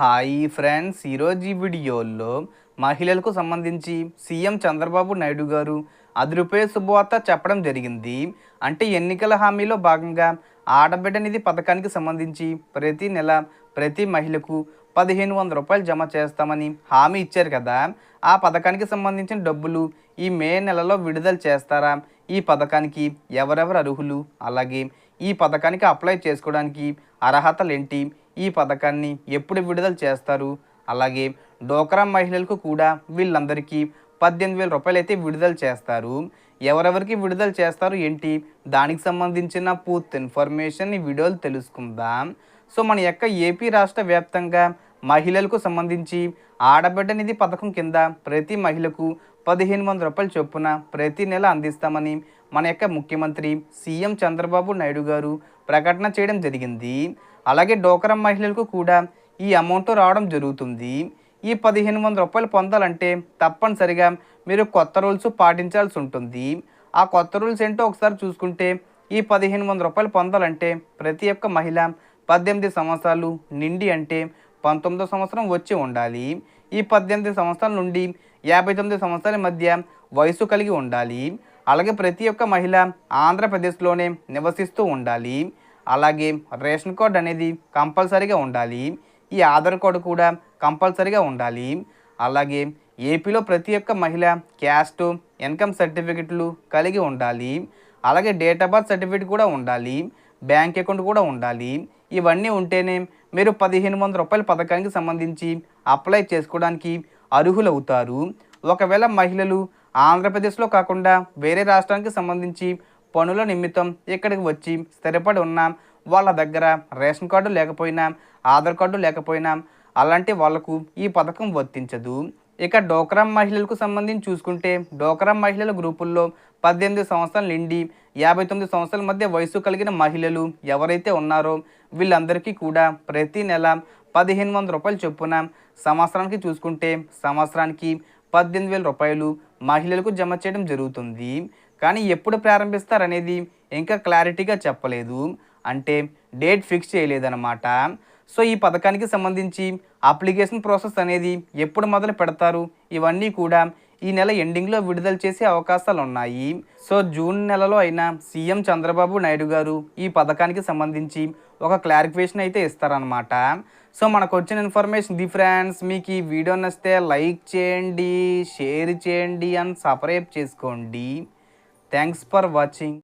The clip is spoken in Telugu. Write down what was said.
హాయ్ ఫ్రెండ్స్, ఈరోజు ఈ వీడియోలో మహిళలకు సంబంధించి సీఎం చంద్రబాబు నాయుడు గారు అదిరిపోయే శుభవార్త చెప్పడం జరిగింది. అంటే ఎన్నికల హామీలో భాగంగా ఆడబిడ్డ నిధి పథకానికి సంబంధించి ప్రతి నెల ప్రతి మహిళకు 1500 రూపాయలు జమ చేస్తామని హామీ ఇచ్చారు కదా. ఆ పథకానికి సంబంధించిన డబ్బులు ఈ మే నెలలో విడుదల చేస్తారా? ఈ పథకానికి ఎవరెవరు అర్హులు? అలాగే ఈ పథకానికి అప్లై చేసుకోవడానికి అర్హతలు ఏంటి? ఈ పథకాన్ని ఎప్పుడు విడుదల చేస్తారు? అలాగే డోక్రా మహిళలకు కూడా వీళ్ళందరికీ 18,000 రూపాయలు అయితే విడుదల చేస్తారు. ఎవరెవరికి విడుదల చేస్తారు ఏంటి? దానికి సంబంధించిన పూర్తి ఇన్ఫర్మేషన్ ఈ వీడియోలో తెలుసుకుందాం. సో మన యొక్క ఏపీ రాష్ట్ర వ్యాప్తంగా మహిళలకు సంబంధించి ఆడబిడ్డ నిధి పథకం కింద ప్రతి మహిళకు 1500 రూపాయల చొప్పున ప్రతి నెల అందిస్తామని మన యొక్క ముఖ్యమంత్రి సీఎం చంద్రబాబు నాయుడు గారు ప్రకటన చేయడం జరిగింది. అలాగే డోక్రా మహిళలకు కూడా ఈ అమౌంట్ రావడం జరుగుతుంది. ఈ 1500 రూపాయలు పొందాలంటే తప్పనిసరిగా మీరు కొత్త రూల్స్ పాటించాల్సి ఉంటుంది. ఆ కొత్త రూల్స్ ఏంటో ఒకసారి చూసుకుంటే, ఈ 1500 రూపాయలు పొందాలంటే ప్రతి ఒక్క మహిళ 18 సంవత్సరాలు నిండి అంటే 19వ సంవత్సరం వచ్చి ఉండాలి. ఈ 18 సంవత్సరాల నుండి 59 సంవత్సరాల మధ్య వయసు కలిగి ఉండాలి. అలాగే ప్రతి ఒక్క మహిళ ఆంధ్రప్రదేశ్లోనే నివసిస్తూ ఉండాలి. అలాగే రేషన్ కార్డ్ అనేది కంపల్సరీగా ఉండాలి. ఈ ఆధార్ కార్డు కూడా కంపల్సరీగా ఉండాలి. అలాగే ఏపీలో ప్రతి ఒక్క మహిళ క్యాస్ట్ ఇన్కమ్ సర్టిఫికెట్లు కలిగి ఉండాలి. అలాగే డేట్ ఆఫ్ బర్త్ సర్టిఫికెట్ కూడా ఉండాలి. బ్యాంక్ అకౌంట్ కూడా ఉండాలి. ఇవన్నీ ఉంటేనే మీరు 1500 రూపాయల పథకానికి సంబంధించి అప్లై చేసుకోవడానికి అర్హులవుతారు. ఒకవేళ మహిళలు ఆంధ్రప్రదేశ్లో కాకుండా వేరే రాష్ట్రానికి సంబంధించి పనుల నిమిత్తం ఇక్కడికి వచ్చి స్థిరపడి ఉన్న వాళ్ళ దగ్గర రేషన్ కార్డు లేకపోయినా, ఆధార్ కార్డు లేకపోయినా అలాంటి వాళ్లకు ఈ పథకం వర్తించదు. ఇక డోక్రా మహిళలకు సంబంధించి చూసుకుంటే, డోక్రా మహిళల గ్రూపుల్లో 18 సంవత్సరాల నుండి 59 సంవత్సరాల మధ్య వయసు కలిగిన మహిళలు ఎవరైతే ఉన్నారో వీళ్ళందరికీ కూడా ప్రతి నెల 1500 రూపాయలు చొప్పున సంవత్సరానికి చూసుకుంటే సంవత్సరానికి 18,000 రూపాయలు మహిళలకు జమ చేయడం జరుగుతుంది. కానీ ఎప్పుడు ప్రారంభిస్తారనేది ఇంకా క్లారిటీగా చెప్పలేదు. అంటే డేట్ ఫిక్స్ చేయలేదన్నమాట. సో ఈ పథకానికి సంబంధించి అప్లికేషన్ ప్రాసెస్ అనేది ఎప్పుడు మొదలు పెడతారు, ఇవన్నీ కూడా ఈ నెల ఎండింగ్లో విడుదల చేసే అవకాశాలు ఉన్నాయి. సో జూన్ నెలలో అయినా సీఎం చంద్రబాబు నాయుడు గారు ఈ పథకానికి సంబంధించి ఒక క్లారిఫికేషన్ అయితే ఇస్తారనమాట. సో మనకు వచ్చిన ఇన్ఫర్మేషన్ ది ఫ్రెండ్స్. మీకు ఈ వీడియో నచ్చితే లైక్ చేయండి, షేర్ చేయండి అండ్ సబ్స్క్రైబ్ చేసుకోండి. Thanks for watching.